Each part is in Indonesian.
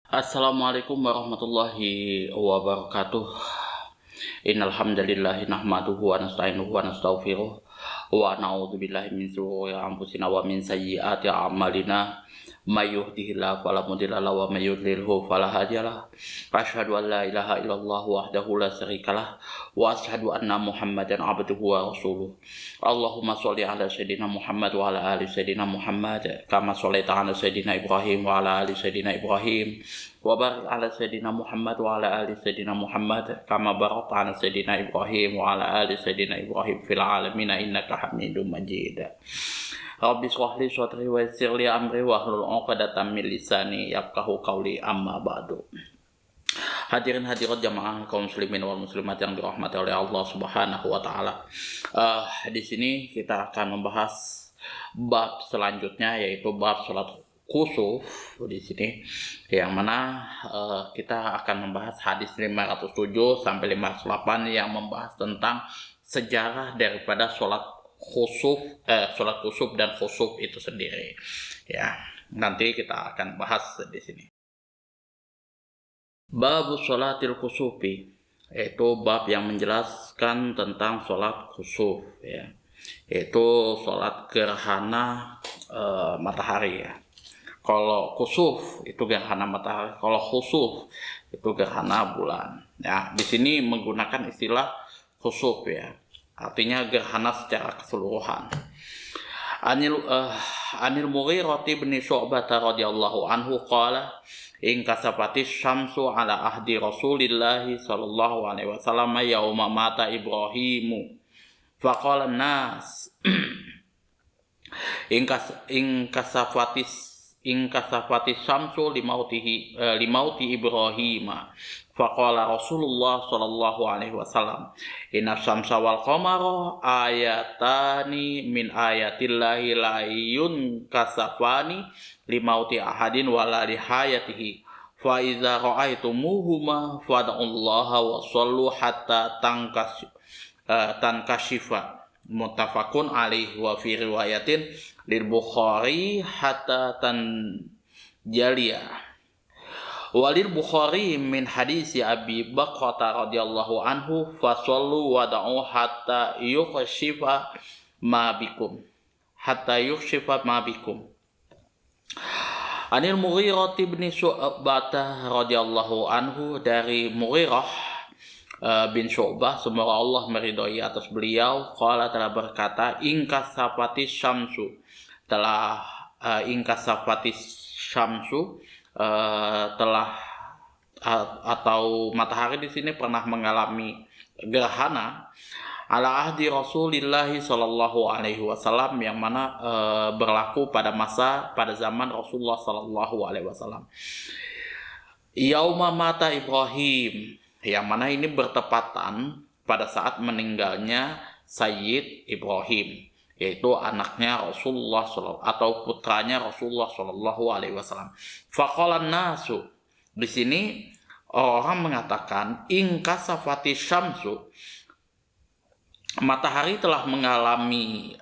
Assalamualaikum warahmatullahi wabarakatuh. Innal hamdalillah nahmaduhu wa nasta'inuhu wa nastaghfiruh wa na'udzubillahi min shururi anfusina wa min sayyiati a'malina. May yahdihillahu fala mudilla lahu wa may yudlilhu fala hadiyalah. Asyhadu an la ilaha illallah wahdahu la syarikalah wa asyhadu anna Muhammadan abduhu wa rasuluh. Allahumma sholli ala sayidina Muhammad wa ala ali sayidina Muhammad kama shallaita ala sayidina Ibrahim wa ala ali sayidina Ibrahim wa barik ala sayidina Muhammad wa ala ali sayidina Muhammad kama barakta ala sayidina Ibrahim wa ala ali sayidina Ibrahim fil alamin innaka Hamidum Majid. Rabbi shrah li sadri wa yassir li amri wahlul 'uqdatam min lisani yafqahu qawli amma ba'du. Hadirin hadirat jamaah kaum muslimin wal muslimat yang dirahmati oleh Allah Subhanahu wa taala. Di sini kita akan membahas bab selanjutnya, yaitu bab salat khusuf di sini, yang mana kita akan membahas hadis 507 sampai 508 yang membahas tentang sejarah daripada salat khusuf dan khusuf itu sendiri. Ya, nanti kita akan bahas di sini. Bab sholatil khusufi, yaitu bab yang menjelaskan tentang sholat khusuf, ya, yaitu sholat gerhana matahari, ya. Kalau khusuf itu gerhana matahari, kalau khusuf itu gerhana bulan. Ya, di sini menggunakan istilah khusuf, ya, artinya gerhana secara keseluruhan. Anil Mughirah bin Syu'bah radhiyallahu anhu qala in kasafatis syamsu ala ahdi Rasulillah sallallahu alaihi wasallam yauma mata Ibrahimu faqala an-nas in kasafatis syamsu limauti Ibrahima faqala Rasulullah sallallahu alaihi wasallam inna syamsa wal qamara ayatani min ayatillahi la yunkasafani limauti ahadin wala lihayatihi fa idza ra'aitumuhuma fad'ullaha wa shallu hatta tankashifa muttafaqun alaihi wa fi riwayatin lil Bukhari hatta tanjaliya walil Bukhari min hadisi Abi Bakrah radhiyallahu anhu fasallu wada'u hatta yukhshifa ma bikum Anil Mughirah bin Syu'bah radhiyallahu anhu, dari Mughirah bin Syu'bah, semoga Allah meridhai atas beliau, qala telah berkata ingkasafatis syamsu, telah telah atau matahari di sini pernah mengalami gerhana ala ahdi Rasulillah sallallahu alaihi wasallam, yang mana berlaku pada zaman Rasulullah sallallahu alaihi wasallam. Yauma mata Ibrahim, yang mana ini bertepatan pada saat meninggalnya Sayyid Ibrahim, yaitu anaknya Rasulullah atau putranya Rasulullah sallallahu alaihi wasallam. Faqala nasu, di sini orang mengatakan ingkasafati syamsu, matahari telah mengalami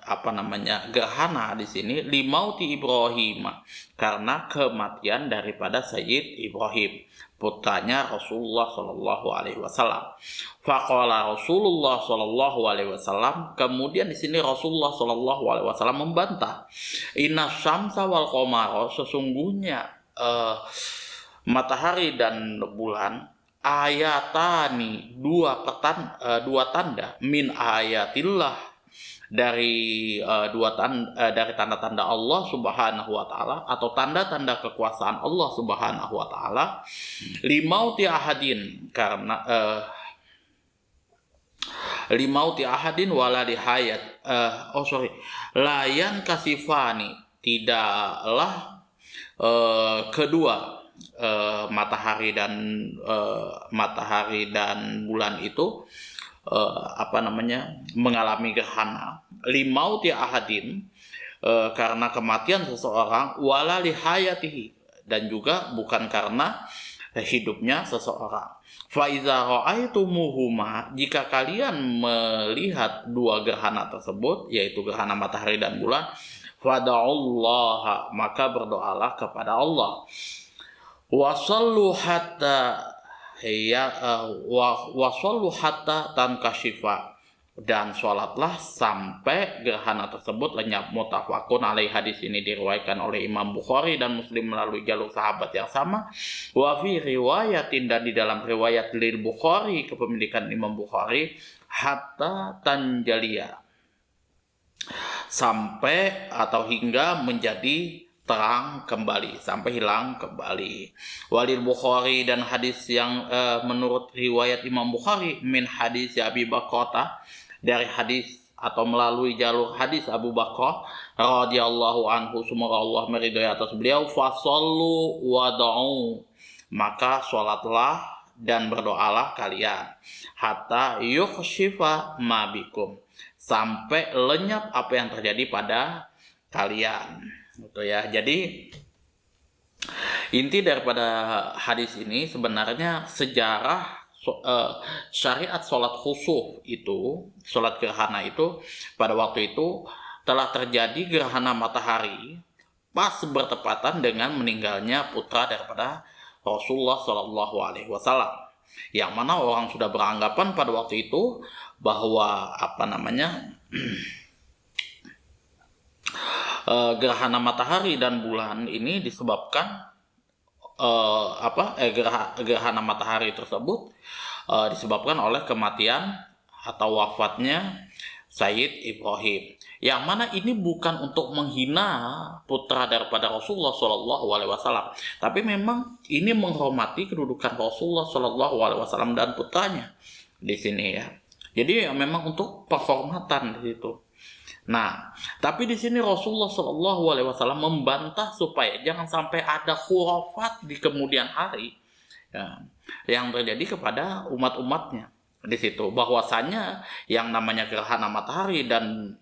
gerhana di sini limauti Ibrahim, karena kematian daripada Sayyid Ibrahim, putranya Rasulullah sallallahu alaihi wasallam. Faqala Rasulullah sallallahu alaihi wasallam, kemudian di sini Rasulullah sallallahu alaihi wasallam membantah, inna syamsa wal qamara, sesungguhnya matahari dan bulan ayatani, dua tanda min ayatillah, dari dari tanda-tanda Allah Subhanahu wa taala, atau tanda-tanda kekuasaan Allah Subhanahu wa taala, limauti ahadin, karena limauti ahadin wala lihayat layan kasifani, tidaklah kedua matahari dan bulan itu mengalami gerhana, limauti ahadin, karena kematian seseorang, wala lihayatihi, dan juga bukan karena hidupnya seseorang. Fa iza ra'aitumuhuma, jika kalian melihat dua gerhana tersebut, yaitu gerhana matahari dan bulan, fada'ullaha, maka berdoalah kepada Allah. Wasallu hatta wasallu hatta tankashifa, dan sholatlah sampai gerhana tersebut lenyap. Muttafaqun alaih. Hadis ini diriwayatkan oleh Imam Bukhari dan Muslim melalui jalur sahabat yang sama. Wa fi riwayatin, dan di dalam riwayat lil Bukhari, kepemilikan Imam Bukhari, hatta tanjalia, sampai atau hingga menjadi terang kembali, sampai hilang kembali. Walil Bukhari, dan hadis yang menurut riwayat Imam Bukhari, min hadis Abi Bakrah, dari hadis atau melalui jalur hadis Abu Bakar radhiyallahu anhu, semoga Allah meridhai atas beliau, fasallu wada'u, maka sholatlah dan berdoalah kalian, hatta yukhshifa ma bikum, sampai lenyap apa yang terjadi pada kalian. Gitu ya. Jadi inti daripada hadis ini sebenarnya sejarah syariat sholat khusyuk itu, sholat gerhana itu, pada waktu itu telah terjadi gerhana matahari pas bertepatan dengan meninggalnya putra daripada Rasulullah Shallallahu Alaihi Wasallam, yang mana orang sudah beranggapan pada waktu itu bahwa gerhana matahari dan bulan ini disebabkan gerhana matahari tersebut disebabkan oleh kematian atau wafatnya Sayyid Ibrahim, yang mana ini bukan untuk menghina putra daripada Rasulullah Shallallahu Alaihi Wasallam, tapi memang ini menghormati kedudukan Rasulullah Shallallahu Alaihi Wasallam dan putranya di sini ya. Jadi memang untuk penghormatan di situ. Nah, tapi di sini Rasulullah Shallallahu Alaihi Wasallam membantah supaya jangan sampai ada khurafat di kemudian hari ya, yang terjadi kepada umat-umatnya di situ, bahwasanya yang namanya gerhana matahari dan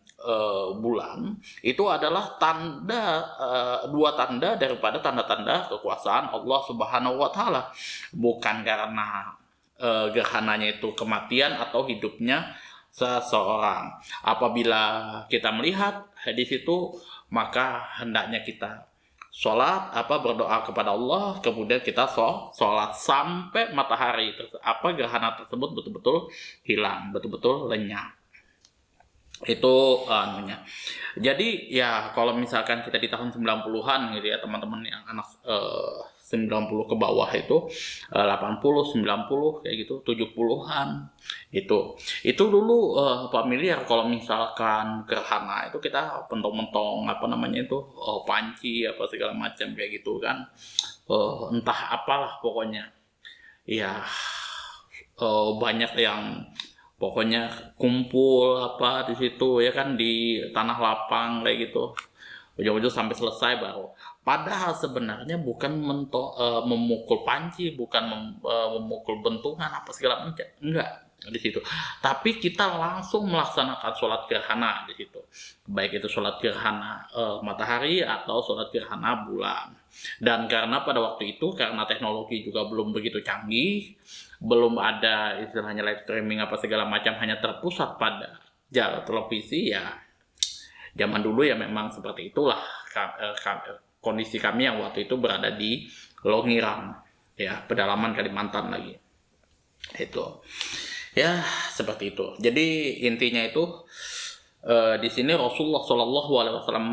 bulan itu adalah tanda, dua tanda daripada tanda-tanda kekuasaan Allah Subhanahu Wa Taala, bukan karena gerhananya itu kematian atau hidupnya seseorang. Apabila kita melihat hadis itu, maka hendaknya kita sholat, berdoa kepada Allah, kemudian kita sholat sampai matahari gerhana tersebut betul-betul hilang, betul-betul lenyap. Itu anunya. Jadi ya kalau misalkan kita di tahun 90-an gitu ya, teman-teman yang anak 90 ke bawah itu 80, 90 kayak gitu, 70-an itu dulu familiar kalau misalkan gerhana itu kita mentong-mentong panci segala macam kayak gitu kan, entah apalah pokoknya ya, banyak yang pokoknya kumpul di situ ya kan, di tanah lapang kayak gitu, ujung-ujung sampai selesai baru. Padahal sebenarnya bukan memukul panci, bukan memukul bentungan segala macam, enggak di situ. Tapi kita langsung melaksanakan sholat gerhana di situ, baik itu sholat gerhana matahari atau sholat gerhana bulan. Dan karena pada waktu itu karena teknologi juga belum begitu canggih, belum ada istilahnya live streaming segala macam, hanya terpusat pada jalur televisi ya. Zaman dulu ya memang seperti itulah kondisi kami yang waktu itu berada di Longiran ya, pedalaman Kalimantan lagi. Itu ya seperti itu. Jadi intinya itu di sini Rasulullah Shallallahu Alaihi Wasallam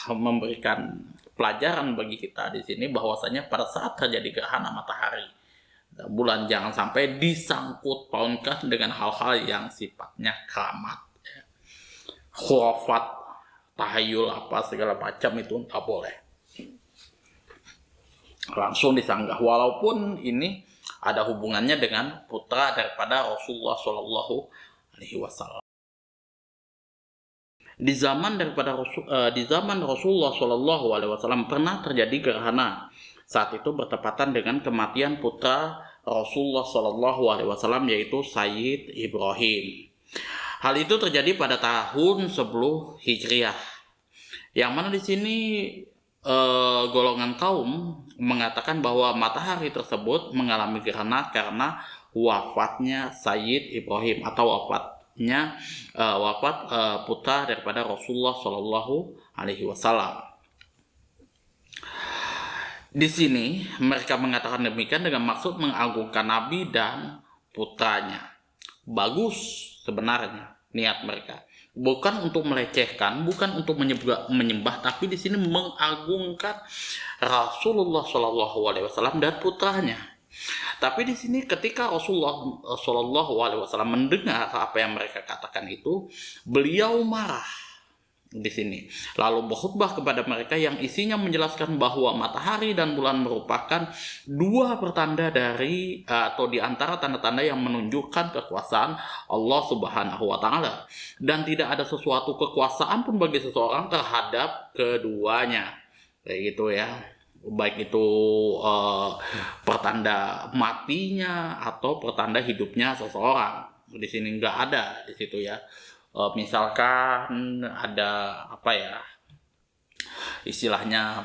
memberikan pelajaran bagi kita di sini, bahwasanya pada saat terjadi gerhana matahari bulan jangan sampai disangkut pautkan dengan hal-hal yang sifatnya keramat, khurafat, tahayul segala macam, itu tak boleh langsung disanggah, walaupun ini ada hubungannya dengan putra daripada Rasulullah Shallallahu Alaihi Wasallam. Di zaman Rasulullah Shallallahu Alaihi Wasallam pernah terjadi gerhana. Saat itu bertepatan dengan kematian putra Rasulullah Shallallahu Alaihi Wasallam, yaitu Sayyid Ibrahim. Hal itu terjadi pada tahun 10 Hijriah, yang mana di sini golongan kaum mengatakan bahwa matahari tersebut mengalami gerhana karena wafatnya Sayyid Ibrahim, atau wafat putra daripada Rasulullah Shallallahu Alaihi Wasallam. Di sini mereka mengatakan demikian dengan maksud mengagungkan Nabi dan putranya. Bagus sebenarnya niat mereka. Bukan untuk melecehkan, bukan untuk menyembah, tapi di sini mengagungkan Rasulullah Shallallahu Alaihi Wasallam dan putranya. Tapi di sini ketika Rasulullah Shallallahu Alaihi Wasallam mendengar apa yang mereka katakan itu, beliau marah di sini. Lalu berkhutbah kepada mereka yang isinya menjelaskan bahwa matahari dan bulan merupakan dua pertanda dari atau di antara tanda-tanda yang menunjukkan kekuasaan Allah Subhanahu wa taala dan tidak ada sesuatu kekuasaan pun bagi seseorang terhadap keduanya. Kayak gitu ya. Baik itu pertanda matinya atau pertanda hidupnya seseorang. Di sini nggak ada di situ ya. Misalkan ada apa ya istilahnya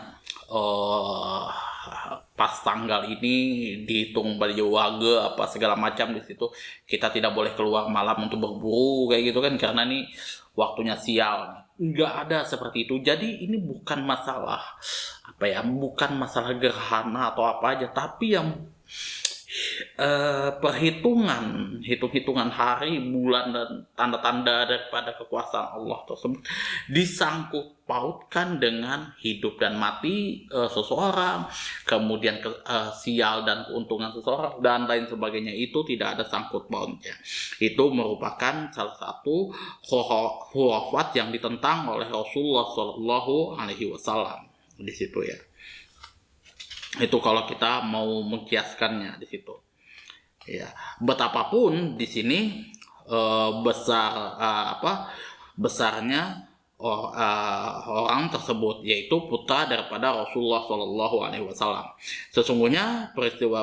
pas tanggal ini dihitung Baliwage apa segala macam di situ kita tidak boleh keluar malam untuk berburu kayak gitu kan karena ini waktunya sial. Nggak ada seperti itu. Jadi ini bukan masalah apa ya, bukan masalah gerhana atau apa aja, tapi yang hitung-hitungan hari, bulan dan tanda-tanda daripada kekuasaan Allah tersebut disangkut pautkan dengan hidup dan mati seseorang, kemudian sial dan keuntungan seseorang dan lain sebagainya. Itu tidak ada sangkut pautnya. Itu merupakan salah satu khurafat yang ditentang oleh Rasulullah Shallallahu Alaihi Wasallam di situ ya. Itu kalau kita mau mengkiaskannya di situ. Ya, betapapun di sini besarnya orang tersebut yaitu putra daripada Rasulullah Shallallahu Alaihi Wasallam. Sesungguhnya peristiwa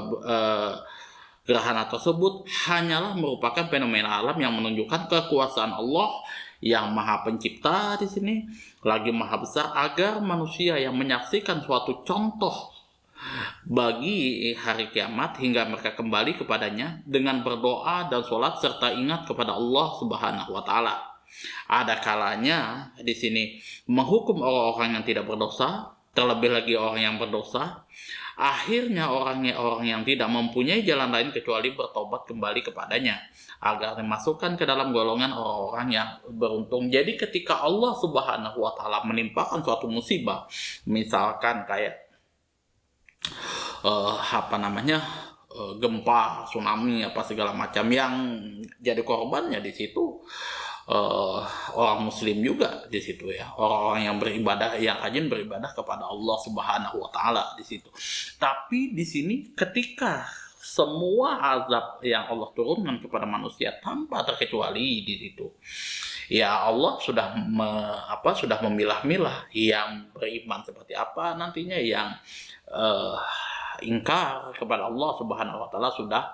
gerhana tersebut hanyalah merupakan fenomena alam yang menunjukkan kekuasaan Allah yang maha pencipta di sini lagi maha besar agar manusia yang menyaksikan suatu contoh bagi hari kiamat hingga mereka kembali kepadanya dengan berdoa dan sholat serta ingat kepada Allah Subhanahu wa taala. Ada kalanya di sini menghukum orang-orang yang tidak berdosa, terlebih lagi orang yang berdosa. Akhirnya orang yang tidak mempunyai jalan lain kecuali bertobat kembali kepadanya agar dimasukkan ke dalam golongan orang-orang yang beruntung. Jadi ketika Allah Subhanahu wa taala menimpakan suatu musibah, misalkan kayak gempa, tsunami apa segala macam yang jadi korbannya di situ orang muslim juga di situ ya, orang-orang yang beribadah, yang rajin beribadah kepada Allah Subhanahu wa taala di situ. Tapi di sini ketika semua azab yang Allah turunkan kepada manusia tanpa terkecuali di situ, ya Allah sudah memilah-milah yang beriman seperti apa nantinya, yang ingkar kepada Allah Subhanahu wa taala sudah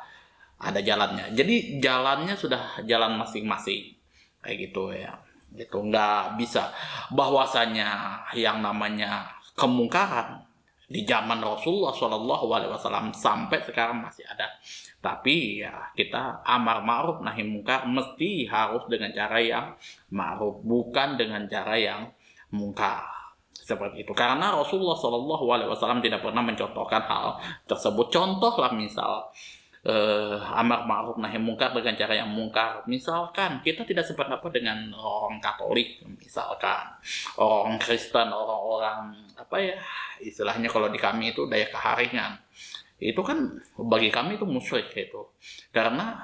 ada jalannya. Jadi jalannya sudah jalan masing-masing. Kayak gitu ya. Itu nggak bisa bahwasanya yang namanya kemungkaran di zaman Rasulullah Shallallahu Alaihi Wasallam sampai sekarang masih ada. Tapi ya kita amar ma'ruf nahi mungkar mesti harus dengan cara yang ma'ruf, bukan dengan cara yang mungkar. Seperti itu. Karena Rasulullah Shallallahu Alaihi Wasallam tidak pernah mencontohkan hal tersebut. Contohlah misal amar ma'ruf nahi mungkar dengan cara yang mungkar. Misalkan kita tidak sependapat dengan orang Katolik, misalkan orang Kristen, orang-orang istilahnya kalau di kami itu daya keharingan. Itu kan bagi kami itu musyrik itu. Karena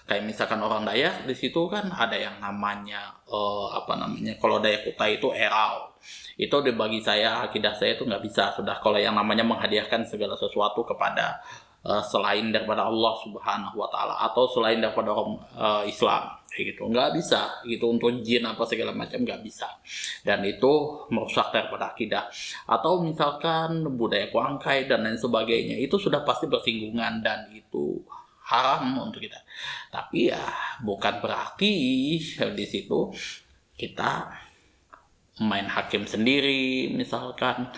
kayak misalkan orang Dayak di situ kan ada yang namanya kalau Dayak Kutai itu erau. Itu bagi saya, akidah saya itu nggak bisa sudah kalau yang namanya menghadiahkan segala sesuatu kepada selain daripada Allah Subhanahu wa taala atau selain daripada orang Islam kayak gitu, nggak bisa gitu, untuk jin apa segala macam nggak bisa, dan itu merusak daripada akidah. Atau misalkan budaya Kuangkai dan lain sebagainya, itu sudah pasti bersinggungan dan itu haram untuk kita. Tapi ya bukan berarti di situ kita main hakim sendiri, misalkan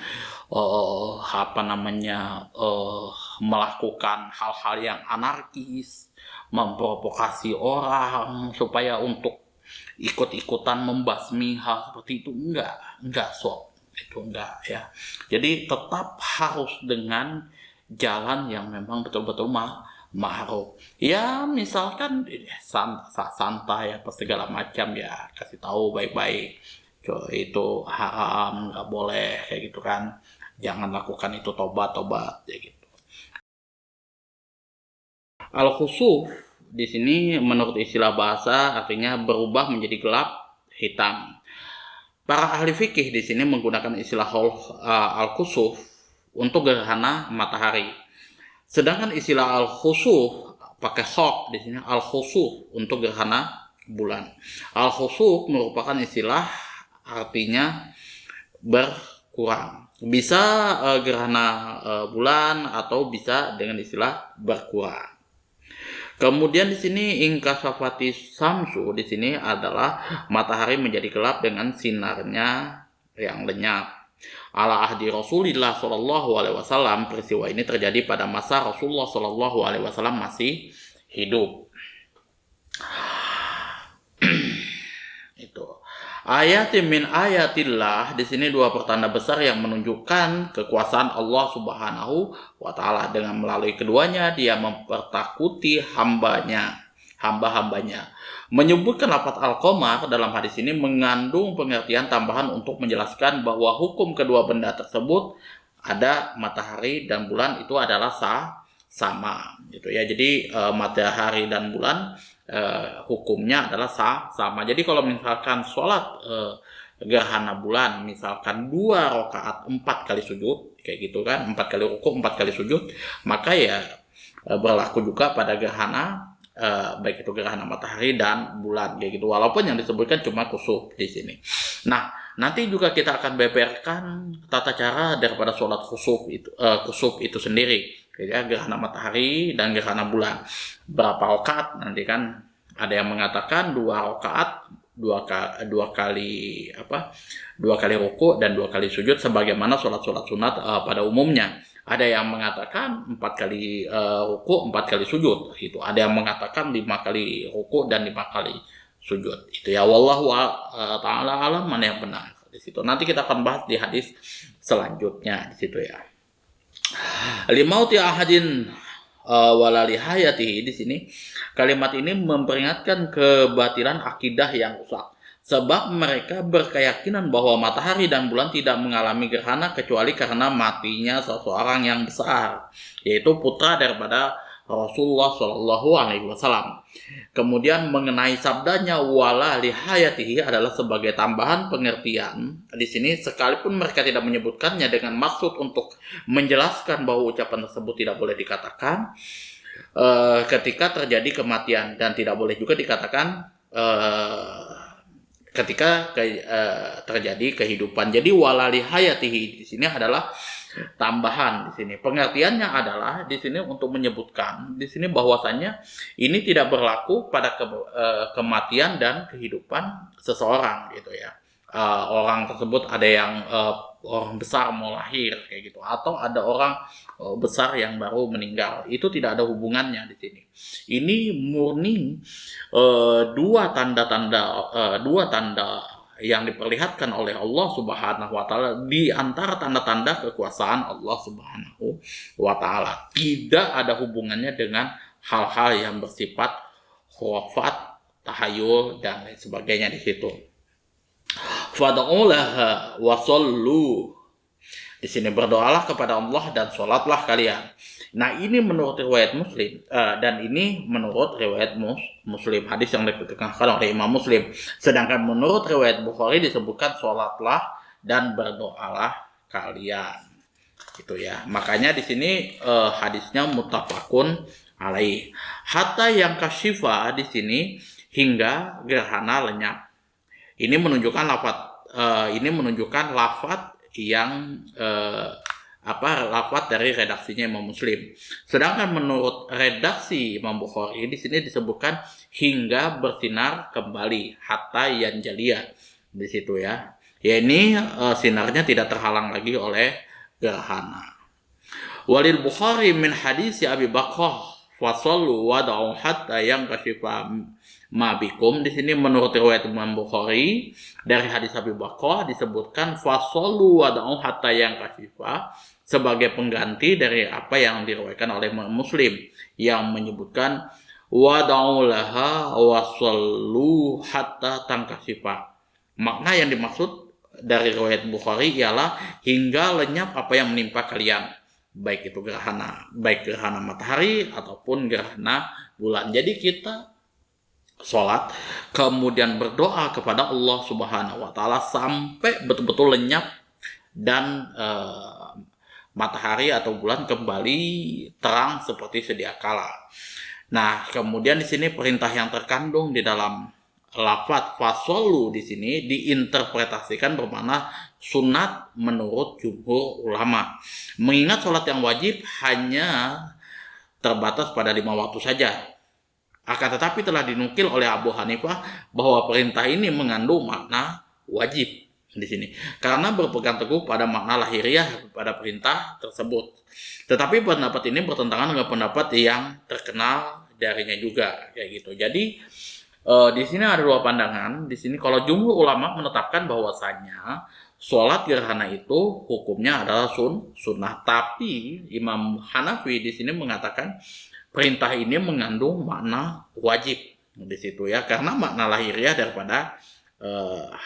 melakukan hal-hal yang anarkis, memprovokasi orang supaya untuk ikut-ikutan membasmi hal seperti itu, enggak sok Itu enggak ya. Jadi tetap harus dengan jalan yang memang betul-betul ma'ruf. Ya misalkan santai apa segala macam ya, kasih tahu baik-baik. Itu haram, nggak boleh kayak gitu kan. Jangan lakukan itu, tobat ya gitu. Al-khusuf di sini menurut istilah bahasa artinya berubah menjadi gelap hitam. Para ahli fikih di sini menggunakan istilah al-khusuf untuk gerhana matahari. Sedangkan istilah al-khusuf pakai khok di sini al-khusuf untuk gerhana bulan. Al-khusuf merupakan istilah artinya berkurang. Bisa gerhana bulan atau bisa dengan istilah berkurang. Kemudian di sini inkasafati samsu di sini adalah matahari menjadi gelap dengan sinarnya yang lenyap. Ala ahdi Rasulullah Shallallahu Alaihi Wasallam, peristiwa ini terjadi pada masa Rasulullah Shallallahu Alaihi Wasallam masih hidup. Itu ayat min ayatillah di sini dua pertanda besar yang menunjukkan kekuasaan Allah Subhanahu wa taala. Dengan melalui keduanya dia mempertakuti hamba-hambanya. Menyebutkan lafaz al-qamar dalam hadis ini mengandung pengertian tambahan untuk menjelaskan bahwa hukum kedua benda tersebut, ada matahari dan bulan, itu adalah sama gitu ya. Jadi matahari dan bulan hukumnya adalah sama. Jadi kalau misalkan sholat gerhana bulan misalkan 2 rakaat 4 kali sujud kayak gitu kan, 4 kali ruku 4 kali sujud, maka ya berlaku juga pada gerhana baik itu gerhana matahari dan bulan kayak gitu, walaupun yang disebutkan cuma kusuf di sini. Nah, nanti juga kita akan beberkan tata cara daripada sholat kusuf itu sendiri ya, gerhana matahari dan gerhana bulan. Berapa rakaat nanti kan ada yang mengatakan 2 rakaat, dua kali ruku dan 2 kali sujud sebagaimana sholat sunat pada umumnya. Ada yang mengatakan 4 kali ruku 4 kali sujud gitu. Ada yang mengatakan 5 kali ruku dan 5 kali sujud. Itu ya, wallahu taala alam mana yang benar di situ. Nanti kita akan bahas di hadis selanjutnya di situ ya. Limauti ahadin walali hayatihi, di sini kalimat ini memperingatkan kebatilan akidah yang rusak, sebab mereka berkeyakinan bahwa matahari dan bulan tidak mengalami gerhana kecuali karena matinya seseorang yang besar, yaitu putra daripada Rasulullah Shallallahu Alaihi Wasallam. Kemudian mengenai sabdanya wala lihayatihi adalah sebagai tambahan pengertian di sini, sekalipun mereka tidak menyebutkannya dengan maksud untuk menjelaskan bahwa ucapan tersebut tidak boleh dikatakan ketika terjadi kematian, dan tidak boleh juga dikatakan ketika terjadi kehidupan. Jadi wala lihayatihi di sini adalah tambahan di sini. Pengertiannya adalah di sini untuk menyebutkan di sini bahwasannya ini tidak berlaku pada kematian dan kehidupan seseorang gitu ya. Orang tersebut ada yang orang besar mau lahir kayak gitu, atau ada orang besar yang baru meninggal, itu tidak ada hubungannya di sini. Ini murni dua tanda yang diperlihatkan oleh Allah Subhanahu wa taala di antara tanda-tanda kekuasaan Allah Subhanahu wa taala. Tidak ada hubungannya dengan hal-hal yang bersifat khurafat, tahayul dan lain sebagainya di situ. Fad'ullaha wa shallu. Di sini berdoalah kepada Allah dan sholatlah kalian. Nah, ini menurut riwayat Muslim dan ini menurut riwayat Muslim, hadis yang diketekankan oleh Imam Muslim. Sedangkan menurut riwayat Bukhari disebutkan sholatlah dan berdoalah kalian. Gitu ya. Makanya di sini hadisnya muttafaqun alaih. Hatta yang kasyifa di sini hingga gerhana lenyap. Ini menunjukkan lafaz yang lafaz dari redaksinya Imam Muslim. Sedangkan menurut redaksi Imam Bukhari di sini disebutkan hingga bersinar kembali, hatta yanjaliya di situ ya. Ya ini sinarnya tidak terhalang lagi oleh gerhana. Walil Bukhari min hadis Abi Bakrah fasallu wada'u hatta yang kasyifa mabikum. Di sini menurut riwayat Imam Bukhari dari hadis Abi Bakrah disebutkan fasallu wada'u hatta yang kasifa sebagai pengganti dari apa yang diriwayatkan oleh Muslim yang menyebutkan wada'u laha wasallu hatta tangkasifa. Makna yang dimaksud dari riwayat Bukhari ialah hingga lenyap apa yang menimpa kalian, baik itu gerhana matahari ataupun gerhana bulan. Jadi kita sholat kemudian berdoa kepada Allah Subhanahu wa taala sampai betul-betul lenyap dan matahari atau bulan kembali terang seperti sedia kala. Nah, kemudian di sini perintah yang terkandung di dalam lafaz fasolu di sini diinterpretasikan bermakna sunat menurut jumhur ulama. Mengingat sholat yang wajib hanya terbatas pada 5 waktu saja. Akan tetapi telah dinukil oleh Abu Hanifah bahwa perintah ini mengandung makna wajib di sini karena berpegang teguh pada makna lahiriah pada perintah tersebut. Tetapi pendapat ini bertentangan dengan pendapat yang terkenal darinya juga kayak gitu. Jadi di sini ada dua pandangan. Di sini kalau jumhur ulama menetapkan bahwasanya sholat gerhana itu hukumnya adalah sunnah, tapi Imam Hanafi di sini mengatakan perintah ini mengandung makna wajib di situ ya, karena makna lahiriah daripada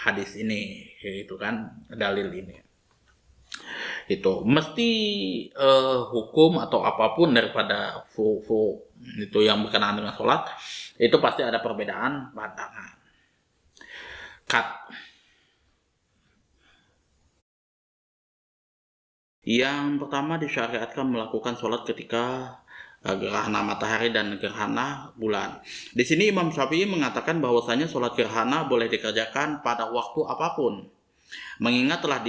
hadis ini, itu kan dalil ini. Itu mesti hukum atau apapun daripada itu yang berkenaan dengan sholat itu pasti ada perbedaan pandangan. Yang pertama disyariatkan melakukan sholat ketika gerhana matahari dan gerhana bulan. Di sini Imam Syafi'i mengatakan bahwasanya sholat gerhana boleh dikerjakan pada waktu apapun, mengingat telah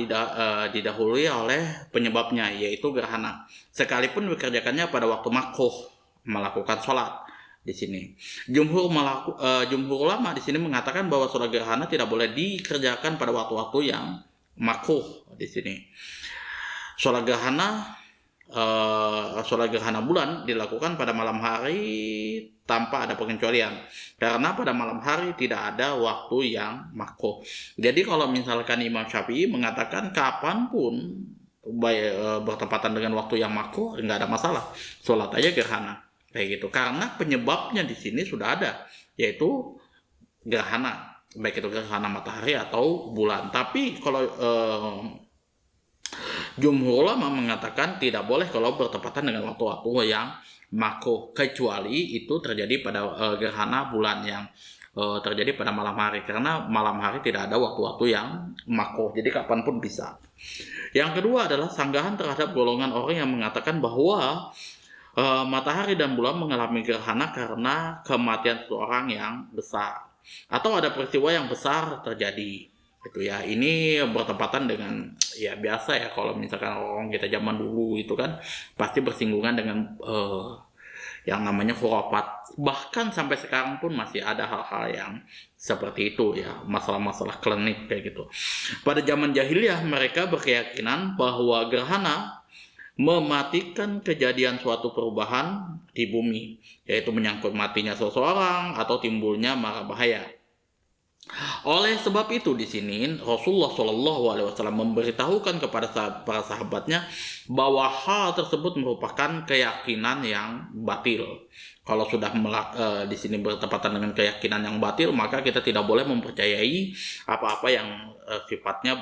didahului oleh penyebabnya yaitu gerhana. Sekalipun dikerjakannya pada waktu makruh melakukan sholat. Di sini jumhur ulama di sini mengatakan bahwa sholat gerhana tidak boleh dikerjakan pada waktu-waktu yang makruh. Di sini sholat gerhana bulan dilakukan pada malam hari tanpa ada pengecualian, karena pada malam hari tidak ada waktu yang makruh. Jadi kalau misalkan Imam Syafi'i mengatakan kapanpun bertepatan dengan waktu yang makruh, nggak ada masalah, sholat aja gerhana kayak gitu, karena penyebabnya di sini sudah ada, yaitu gerhana, baik itu gerhana matahari atau bulan. Tapi kalau jumhur ulama mengatakan tidak boleh kalau bertepatan dengan waktu-waktu yang makruh, kecuali itu terjadi pada gerhana bulan yang terjadi pada malam hari, karena malam hari tidak ada waktu-waktu yang makruh, jadi kapanpun bisa. Yang kedua adalah sanggahan terhadap golongan orang yang mengatakan bahwa matahari dan bulan mengalami gerhana karena kematian seseorang yang besar atau ada peristiwa yang besar terjadi. Itu ya, ini bertepatan dengan ya biasa ya, kalau misalkan orang kita zaman dulu itu kan pasti bersinggungan dengan yang namanya khurafat. Bahkan sampai sekarang pun masih ada hal-hal yang seperti itu ya, masalah-masalah klinik kayak gitu. Pada zaman jahiliyah mereka berkeyakinan bahwa gerhana mematikan kejadian suatu perubahan di bumi, yaitu menyangkut matinya seseorang atau timbulnya mara bahaya. Oleh sebab itu di sini Rasulullah SAW memberitahukan kepada para sahabatnya bahwa hal tersebut merupakan keyakinan yang batil. Kalau sudah di sini bertepatan dengan keyakinan yang batil, maka kita tidak boleh mempercayai apa-apa yang sifatnya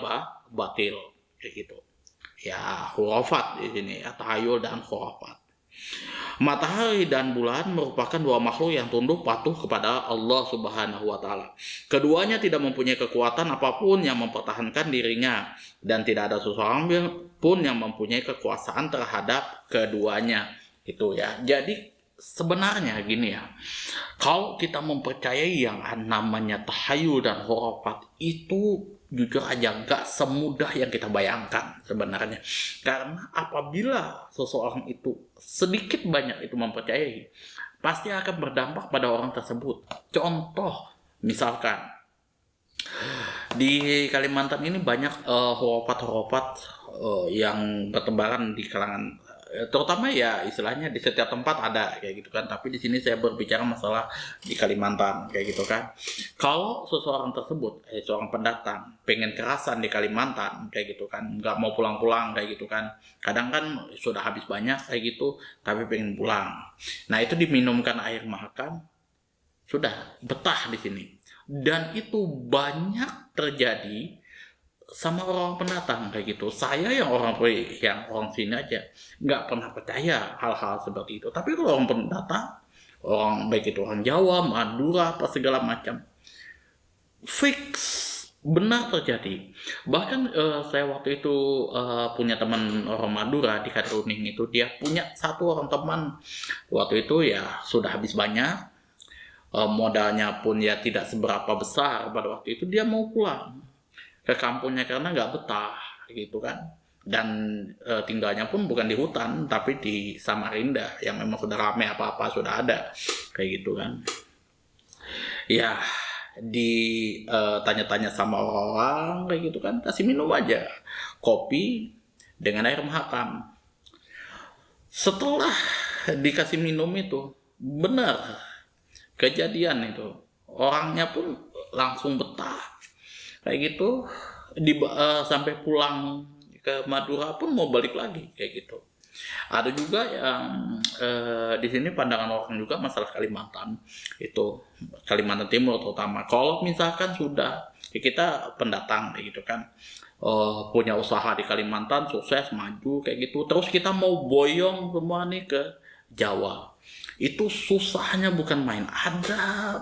batil kayak gitu. Ya, khurafat di sini, ya, tahayul dan khurafat. Matahari dan bulan merupakan dua makhluk yang tunduk patuh kepada Allah Subhanahu wa taala. Keduanya tidak mempunyai kekuatan apapun yang mempertahankan dirinya, dan tidak ada seseorang pun yang mempunyai kekuasaan terhadap keduanya. Itu ya. Jadi sebenarnya gini ya, kalau kita mempercayai yang namanya tahayul dan khurafat itu jujur aja gak semudah yang kita bayangkan sebenarnya. Karena apabila seseorang itu sedikit banyak itu mempercayai, pasti akan berdampak pada orang tersebut. Contoh, misalkan di Kalimantan ini banyak khurafat yang bertebaran di kalangan terutama ya istilahnya di setiap tempat ada kayak gitu kan, tapi di sini saya berbicara masalah di Kalimantan kayak gitu kan. Kalau seseorang tersebut seorang pendatang pengen kerasan di Kalimantan kayak gitu kan, nggak mau pulang-pulang kayak gitu kan, kadang kan sudah habis banyak kayak gitu tapi pengen pulang, nah itu diminumkan air mahakam, sudah betah di sini. Dan itu banyak terjadi sama orang pendatang kayak gitu. Saya yang orang sini aja nggak pernah percaya hal-hal seperti itu. Tapi kalau orang pendatang, orang baik itu orang Jawa, Madura, apa segala macam, fix benar terjadi. Bahkan saya waktu itu punya teman orang Madura di Karuning itu, dia punya satu orang teman waktu itu ya sudah habis banyak, modalnya pun ya tidak seberapa besar pada waktu itu, dia mau pulang ke kampungnya karena nggak betah gitu kan. Dan tinggalnya pun bukan di hutan tapi di Samarinda yang memang sudah ramai, apa-apa sudah ada kayak gitu kan. Ya tanya-tanya sama orang kayak gitu kan, kasih minum aja kopi dengan air mahakam. Setelah dikasih minum itu benar kejadian itu, orangnya pun langsung betah kayak gitu. Sampai pulang ke Madura pun mau balik lagi kayak gitu. Ada juga yang di sini pandangan orang juga masalah Kalimantan itu, Kalimantan Timur terutama. Kalau misalkan sudah kita pendatang kayak gitu kan, punya usaha di Kalimantan sukses maju kayak gitu, terus kita mau boyong semua nih ke Jawa, itu susahnya bukan main.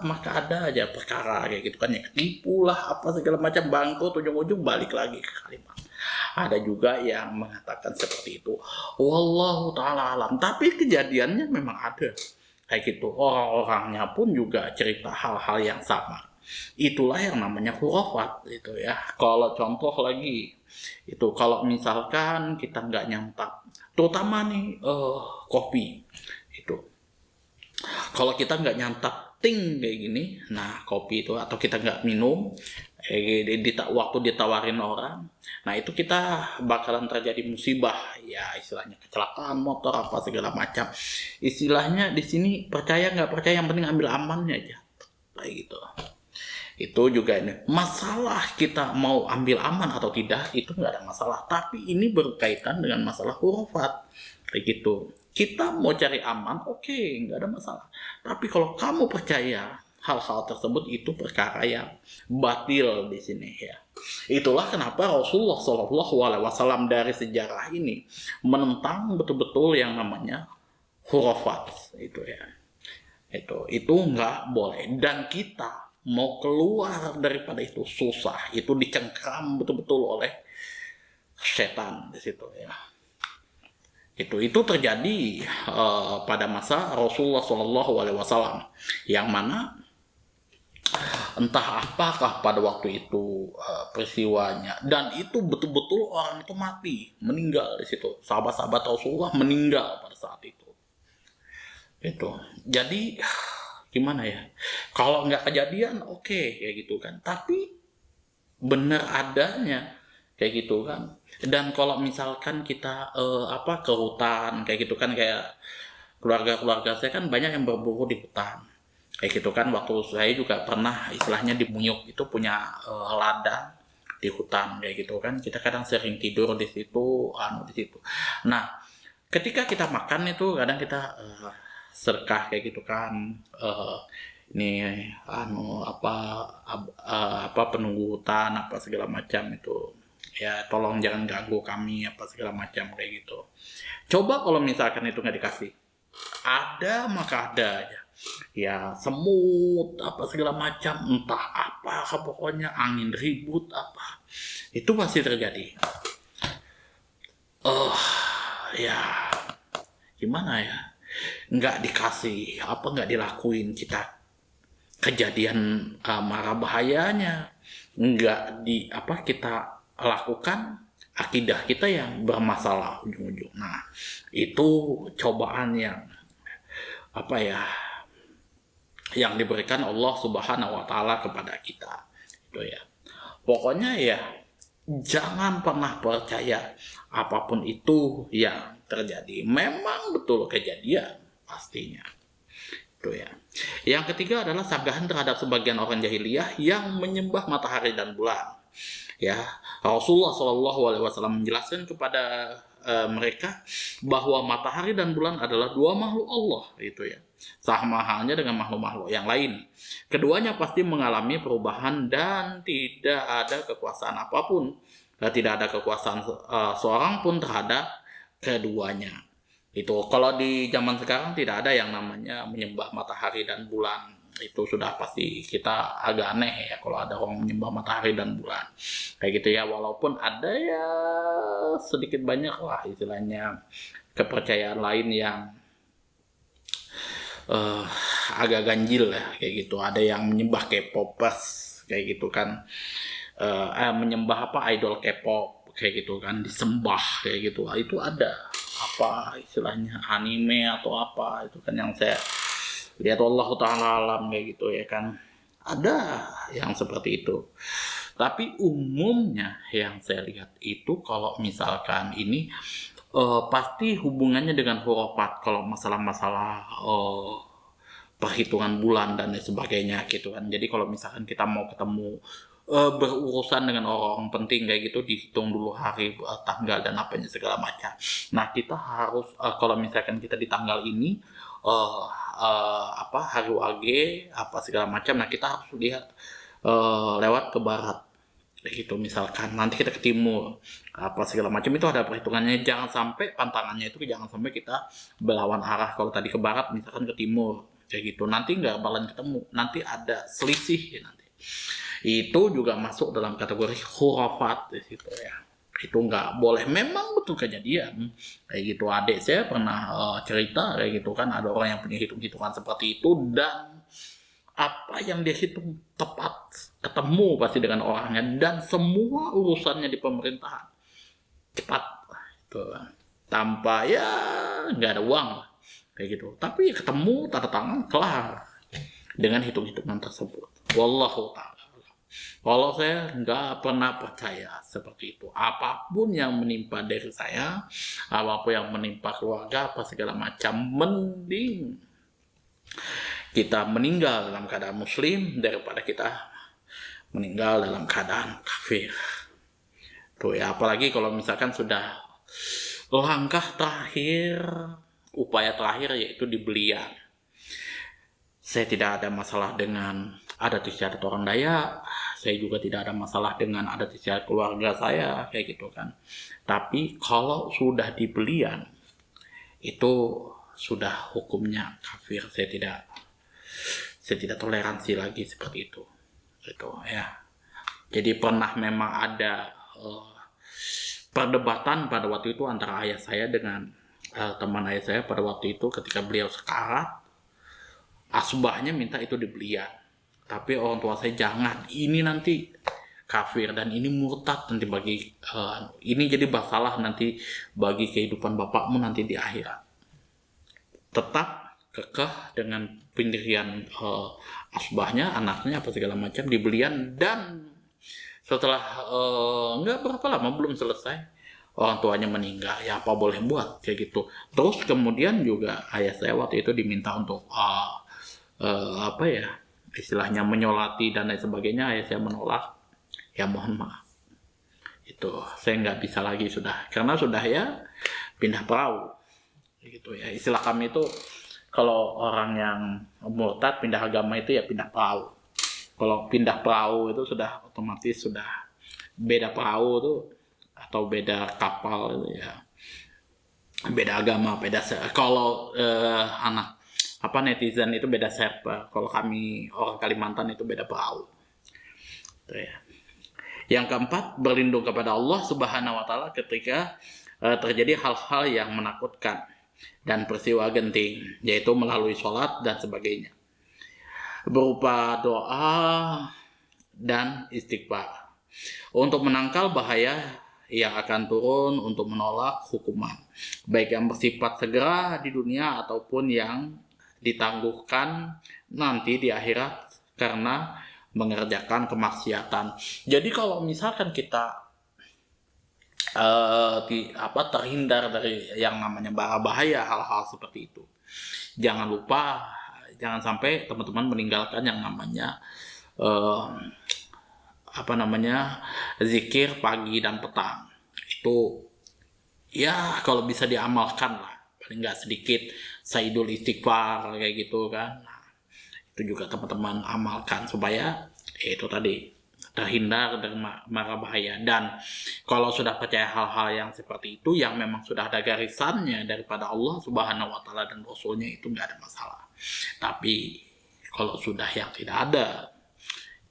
Maka ada aja perkara kayak gitu kan, ya tipu lah apa segala macam, bangkrut, ujung-ujung balik lagi ke Kalimantan. Ada juga yang mengatakan seperti itu, wallahu ta'ala alam. Tapi kejadiannya memang ada kayak gitu, orang-orangnya pun juga cerita hal-hal yang sama. Itulah yang namanya khurafat itu ya. Kalau contoh lagi itu, kalau misalkan kita nggak nyantap, terutama nih kopi itu, kalau kita nggak nyantap ting kayak gini, nah kopi itu, atau kita nggak minum waktu ditawarin orang, nah itu kita bakalan terjadi musibah ya, istilahnya kecelakaan motor apa segala macam. Istilahnya di sini percaya nggak percaya, yang penting ambil amannya aja kayak gitu. Itu juga ini masalah, kita mau ambil aman atau tidak itu nggak ada masalah, tapi ini berkaitan dengan masalah khurafat kayak gitu. Kita mau cari aman, oke, nggak ada masalah. Tapi kalau kamu percaya hal-hal tersebut, itu perkara yang batil di sini ya. Itulah kenapa Rasulullah SAW dari sejarah ini menentang betul-betul yang namanya khurafat itu ya. Itu nggak boleh, dan kita mau keluar daripada itu susah. Itu dicengkram betul-betul oleh setan di situ ya. Itu terjadi pada masa Rasulullah SAW, yang mana entah apakah pada waktu itu peristiwanya, dan itu betul-betul orang itu mati, meninggal di situ. Sahabat-sahabat Rasulullah meninggal pada saat itu. Jadi gimana ya? Kalau nggak kejadian, oke, kayak gitu kan. Tapi benar adanya kayak gitu kan. Dan kalau misalkan kita ke hutan kayak gitu kan, kayak keluarga saya kan banyak yang berburu di hutan kayak gitu kan. Waktu saya juga pernah istilahnya di Muyuk itu punya ladang di hutan kayak gitu kan. Kita kadang sering tidur di situ, di situ. Nah, ketika kita makan itu kadang kita sedekah kayak gitu kan. Ini penunggu hutan apa segala macam itu ya, tolong jangan ganggu kami apa segala macam kayak gitu. Coba kalau misalkan itu nggak dikasih, ada maka ada aja ya, semut apa segala macam, entah apa pokoknya angin ribut apa, itu pasti terjadi. Ya gimana ya, nggak dikasih nggak dilakuin, kita kejadian marah bahayanya nggak kita lakukan, akidah kita yang bermasalah ujung-ujung. Nah, itu cobaan yang yang diberikan Allah Subhanahu wa Ta'ala kepada kita itu ya. Pokoknya ya jangan pernah percaya apapun itu yang terjadi. Memang betul kejadian pastinya. Itu ya. Yang ketiga adalah sanggahan terhadap sebagian orang jahiliyah yang menyembah matahari dan bulan. Ya, Rasulullah SAW menjelaskan kepada mereka bahwa matahari dan bulan adalah dua makhluk Allah, itu ya. Sama halnya dengan makhluk-makhluk yang lain. Keduanya pasti mengalami perubahan dan tidak ada kekuasaan apapun, tidak ada kekuasaan seorang pun terhadap keduanya. Itu kalau di zaman sekarang tidak ada yang namanya menyembah matahari dan bulan. Itu sudah pasti kita agak aneh ya kalau ada orang menyembah matahari dan bulan kayak gitu ya, walaupun ada ya sedikit banyak lah istilahnya kepercayaan lain yang agak ganjil ya kayak gitu. Ada yang menyembah K-popers kayak gitu kan, menyembah idol K-pop kayak gitu kan, disembah kayak gitu. Itu ada apa istilahnya anime atau apa itu kan yang saya lihat, Allah Ta'ala alam kayak gitu ya kan, ada yang seperti itu. Tapi umumnya yang saya lihat itu kalau misalkan ini pasti hubungannya dengan hurufat, kalau masalah-masalah perhitungan bulan dan sebagainya gitu kan. Jadi kalau misalkan kita mau ketemu berurusan dengan orang penting kayak gitu, dihitung dulu hari, tanggal dan apanya segala macam. Nah kita harus kalau misalkan kita di tanggal ini hari wage apa segala macam, nah kita harus lihat lewat ke barat kayak gitu. Misalkan nanti kita ke timur apa segala macam, itu ada perhitungannya. Jangan sampai pantangannya itu jangan sampai kita berlawan arah. Kalau tadi ke barat misalkan ke timur kayak gitu, nanti nggak bakalan ketemu, nanti ada selisih ya nanti. Itu juga masuk dalam kategori khurafat di situ ya. Itu nggak boleh, memang betul kejadian kayak gitu. Adik saya pernah cerita kayak gitu kan, ada orang yang punya hitung-hitungan seperti itu, dan apa yang dia hitung tepat, ketemu pasti dengan orangnya, dan semua urusannya di pemerintahan cepat itu, tanpa ya nggak ada uang kayak gitu, tapi ketemu tanda tangan kelar dengan hitung-hitungan tersebut. Wallahu ta'ala. Kalau saya nggak pernah percaya seperti itu. Apapun yang menimpa diri saya, apapun yang menimpa keluarga, apa segala macam, mending kita meninggal dalam keadaan muslim daripada kita meninggal dalam keadaan kafir. Tuh ya, apalagi kalau misalkan sudah langkah terakhir, upaya terakhir yaitu dibelian. Saya tidak ada masalah dengan adat istiadat orang Dayak, saya juga tidak ada masalah dengan adat istiadat keluarga saya kayak gitu kan. Tapi kalau sudah dibelian, itu sudah hukumnya kafir. Saya tidak toleransi lagi seperti itu. Gitu ya. Jadi pernah memang ada perdebatan pada waktu itu antara ayah saya dengan teman ayah saya pada waktu itu ketika beliau sekarat. Asbahnya minta itu dibelian, tapi orang tua saya jangan, ini nanti kafir dan ini murtad nanti bagi ini jadi masalah nanti bagi kehidupan bapakmu nanti di akhirat. Tetap kekeh dengan pendirian asbahnya, anaknya apa segala macam dibelian, dan setelah nggak berapa lama, belum selesai, orang tuanya meninggal. Ya apa boleh buat kayak gitu. Terus kemudian juga ayah saya waktu itu diminta untuk istilahnya menyolati dan lain sebagainya. Ayah saya menolak. Ya mohon maaf, itu saya nggak bisa lagi sudah, karena sudah ya pindah perahu gitu ya. Istilah kami itu kalau orang yang murtad pindah agama itu ya pindah perahu. Kalau pindah perahu itu sudah otomatis sudah beda perahu tuh, atau beda kapal itu ya, beda agama, beda kalau anak netizen itu beda server. Kalau kami orang Kalimantan itu beda perahu. Itu ya. Yang keempat, berlindung kepada Allah Subhanahu wa taala ketika terjadi hal-hal yang menakutkan dan peristiwa genting, yaitu melalui sholat dan sebagainya, berupa doa dan istighfar, untuk menangkal bahaya yang akan turun, untuk menolak hukuman, baik yang bersifat segera di dunia ataupun yang ditangguhkan nanti di akhirat karena mengerjakan kemaksiatan. Jadi kalau misalkan kita terhindar dari yang namanya bahaya hal-hal seperti itu. Jangan lupa, jangan sampai teman-teman meninggalkan yang namanya eh, zikir pagi dan petang. Itu ya kalau bisa diamalkan lah, paling nggak sedikit saidul istighfar kayak gitu kan. Nah, itu juga teman-teman amalkan supaya itu tadi terhindar dari mara bahaya. Dan kalau sudah percaya hal-hal yang seperti itu yang memang sudah ada garisannya daripada Allah Subhanahu wa taala dan Rasulnya, itu nggak ada masalah. Tapi kalau sudah yang tidak ada,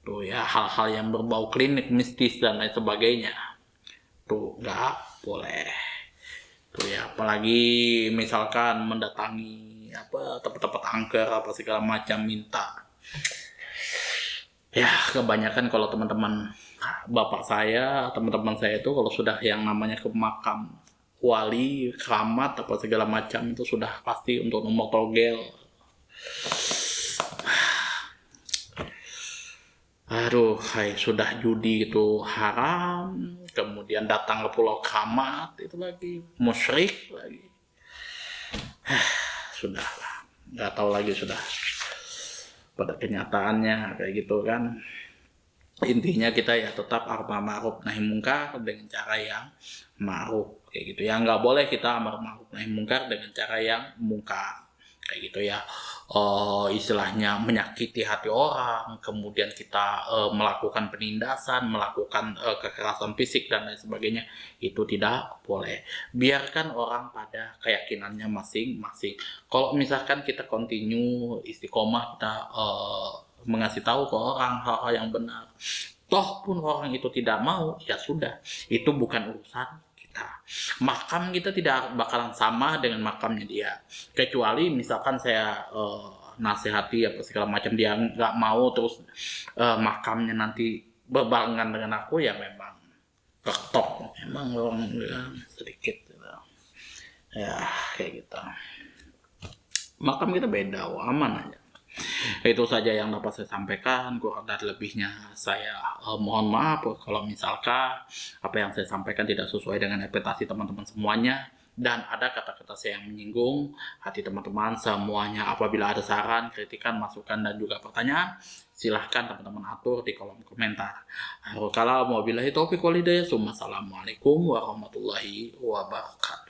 tuh ya hal-hal yang berbau klinik mistis dan lain sebagainya, tuh nggak boleh. Tuh ya, apalagi misalkan mendatangi tempat-tempat angker apa segala macam minta. Ya kebanyakan kalau teman-teman bapak saya, teman-teman saya itu kalau sudah yang namanya ke makam wali, keramat apa segala macam itu sudah pasti untuk nomor togel. Aduh, hai, sudah judi itu haram, kemudian datang ke Pulau Keramat itu lagi musyrik lagi. Sudah lah, nggak tahu lagi sudah pada kenyataannya kayak gitu kan. Intinya kita ya tetap amar ma'ruf nahi mungkar dengan cara yang ma'ruf kayak gitu ya. Nggak boleh kita amar ma'ruf nahi mungkar dengan cara yang mungkar kayak gitu ya. Istilahnya menyakiti hati orang, kemudian kita melakukan penindasan, melakukan kekerasan fisik dan lain sebagainya, itu tidak boleh. Biarkan orang pada keyakinannya masing-masing. Kalau misalkan kita continue istiqomah, kita mengasih tahu ke orang hal-hal yang benar, toh pun orang itu tidak mau, ya sudah, itu bukan urusan kita. Makam kita tidak bakalan sama dengan makamnya dia, kecuali misalkan saya nasihati apa segala macam, dia nggak mau, terus makamnya nanti berbarengan dengan aku, ya memang ketok, memang orang ya, sedikit ya kayak gitu. Makam kita beda, aman aja. Itu saja yang dapat saya sampaikan. Kurang dan lebihnya saya mohon maaf kalau misalkan apa yang saya sampaikan tidak sesuai dengan ekspektasi teman-teman semuanya, dan ada kata-kata saya yang menyinggung hati teman-teman semuanya. Apabila ada saran, kritikan, masukan, dan juga pertanyaan, silahkan teman-teman atur di kolom komentar. Wabillahi taufiq wal hidayah. Assalamualaikum warahmatullahi wabarakatuh.